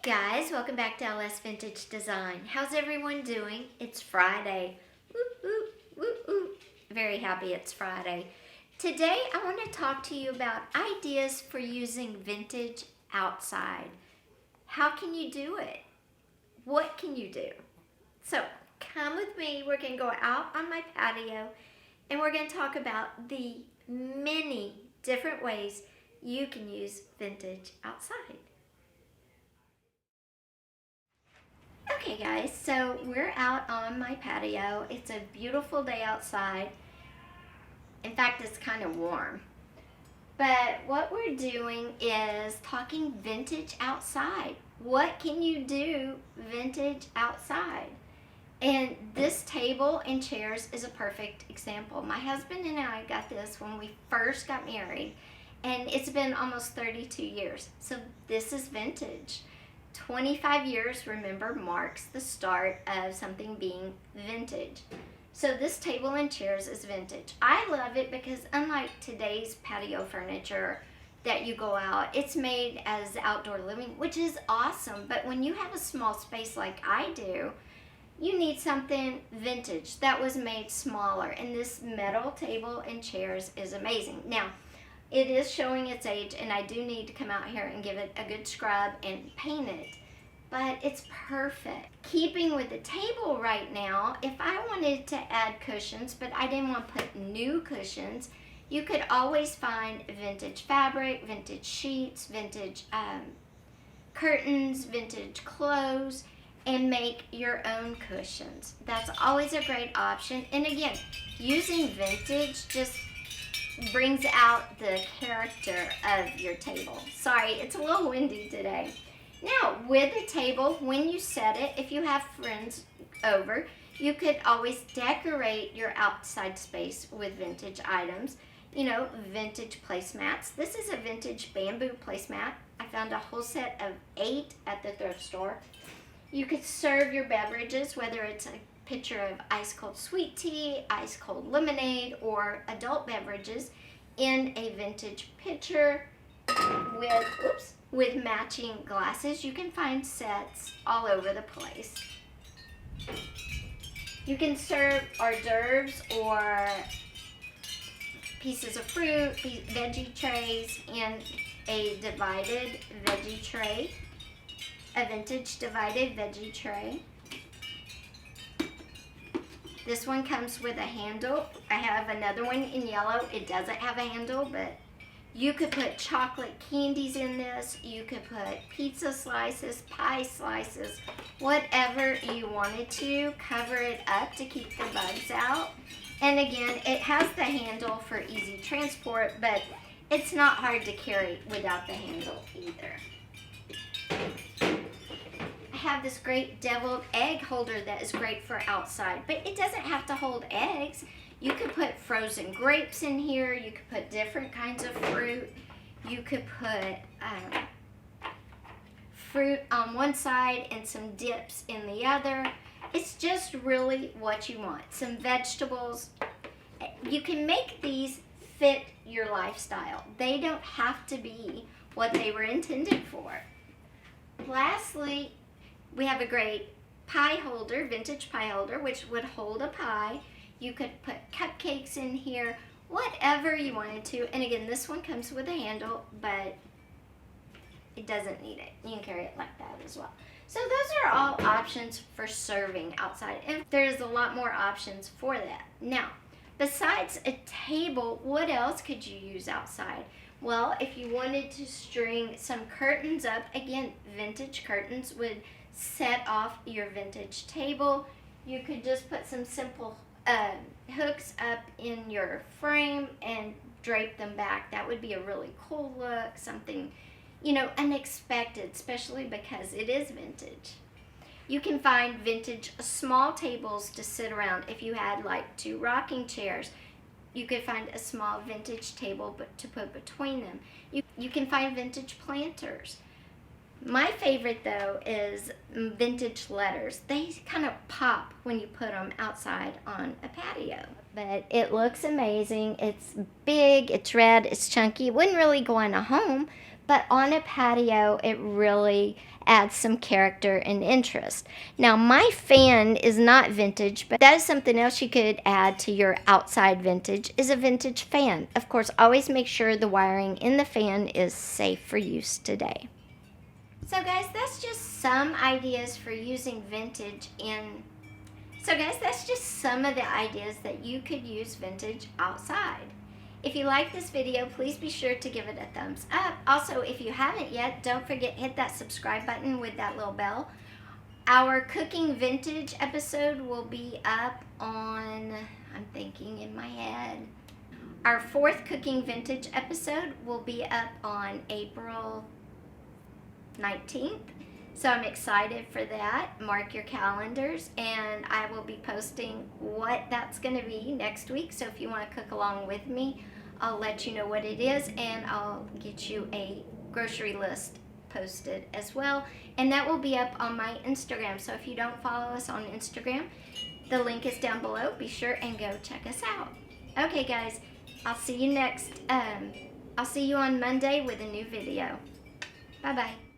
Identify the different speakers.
Speaker 1: Guys, welcome back to LS Vintage Design. How's everyone doing? It's Friday. Whoop, whoop, whoop, whoop. Very happy it's Friday. Today I want to talk to you about ideas for using vintage outside. How can you do it? What can you do? So come with me. We're going to go out on my patio and we're going to talk about the many different ways you can use vintage outside. Okay guys, so we're out on my patio. It's a beautiful day outside. In fact, it's kind of warm. But what we're doing is talking vintage outside. What can you do vintage outside? And this table and chairs is a perfect example. My husband and I got this when we first got married, and it's been almost 32 years. So this is vintage. 25 years, remember, marks the start of something being vintage. So this table and chairs is vintage. I love it because unlike today's patio furniture that you go out, it's made as outdoor living, which is awesome. But when you have a small space like I do, you need something vintage that was made smaller. And this metal table and chairs is amazing. Now, it is showing its age, and I do need to come out here and give it a good scrub and paint it, but it's perfect. Keeping with the table right now, if I wanted to add cushions, but I didn't want to put new cushions, you could always find vintage fabric, vintage sheets, vintage curtains, vintage clothes, and make your own cushions. That's always a great option. And again, using vintage just brings out the character of your table. Sorry, it's a little windy today. Now, with a table, when you set it, if you have friends over, you could always decorate your outside space with vintage items. You know, vintage placemats. This is a vintage bamboo placemat. I found a whole set of 8 at the thrift store. You could serve your beverages, whether it's a pitcher of ice cold sweet tea, ice cold lemonade, or adult beverages in a vintage pitcher with matching glasses. You can find sets all over the place. You can serve hors d'oeuvres or pieces of fruit, veggie trays in a divided veggie tray, a vintage divided veggie tray. This one comes with a handle. I have another one in yellow. It doesn't have a handle, but you could put chocolate candies in this. You could put pizza slices, pie slices, whatever you wanted to. Cover it up to keep the bugs out. And again, it has the handle for easy transport, but it's not hard to carry without the handle either. Have this great deviled egg holder that is great for outside, but it doesn't have to hold eggs. You could put frozen grapes in here. You could put different kinds of fruit. You could put fruit on one side and some dips in the other. It's just really what you want. Some vegetables. You can make these fit your lifestyle. They don't have to be what they were intended for. Lastly, we have a great pie holder, vintage pie holder, which would hold a pie. You could put cupcakes in here, whatever you wanted to. And again, this one comes with a handle, but it doesn't need it. You can carry it like that as well. So those are all options for serving outside. And there's a lot more options for that. Now, besides a table, what else could you use outside? Well, if you wanted to string some curtains up, again, vintage curtains would set off your vintage table. You could just put some simple hooks up in your frame and drape them back. That would be a really cool look, something, you know, unexpected, especially because it is vintage. You can find vintage small tables to sit around. If you had like 2 rocking chairs, you could find a small vintage table to put between them. You can find vintage planters. My favorite though is vintage letters. They kind of pop when you put them outside on a patio. But it looks amazing. It's big, it's red, it's chunky. It wouldn't really go in a home, but on a patio, it really adds some character and interest. Now, my fan is not vintage, but that is something else you could add to your outside vintage, is a vintage fan. Of course, always make sure the wiring in the fan is safe for use today. So guys, that's just some ideas for using vintage in... So guys, that's just some of the ideas that you could use vintage outside. If you like this video, please be sure to give it a thumbs up. Also, if you haven't yet, don't forget, hit that subscribe button with that little bell. Our cooking vintage episode will be up on, I'm thinking in my head, our 4th cooking vintage episode will be up on April 19th. So I'm excited for that. Mark your calendars, and I will be posting what that's going to be next week. So if you want to cook along with me, I'll let you know what it is, and I'll get you a grocery list posted as well. And that will be up on my Instagram. So if you don't follow us on Instagram, the link is down below. Be sure and go check us out. Okay, guys, I'll see you next. I'll see you on Monday with a new video. Bye-bye.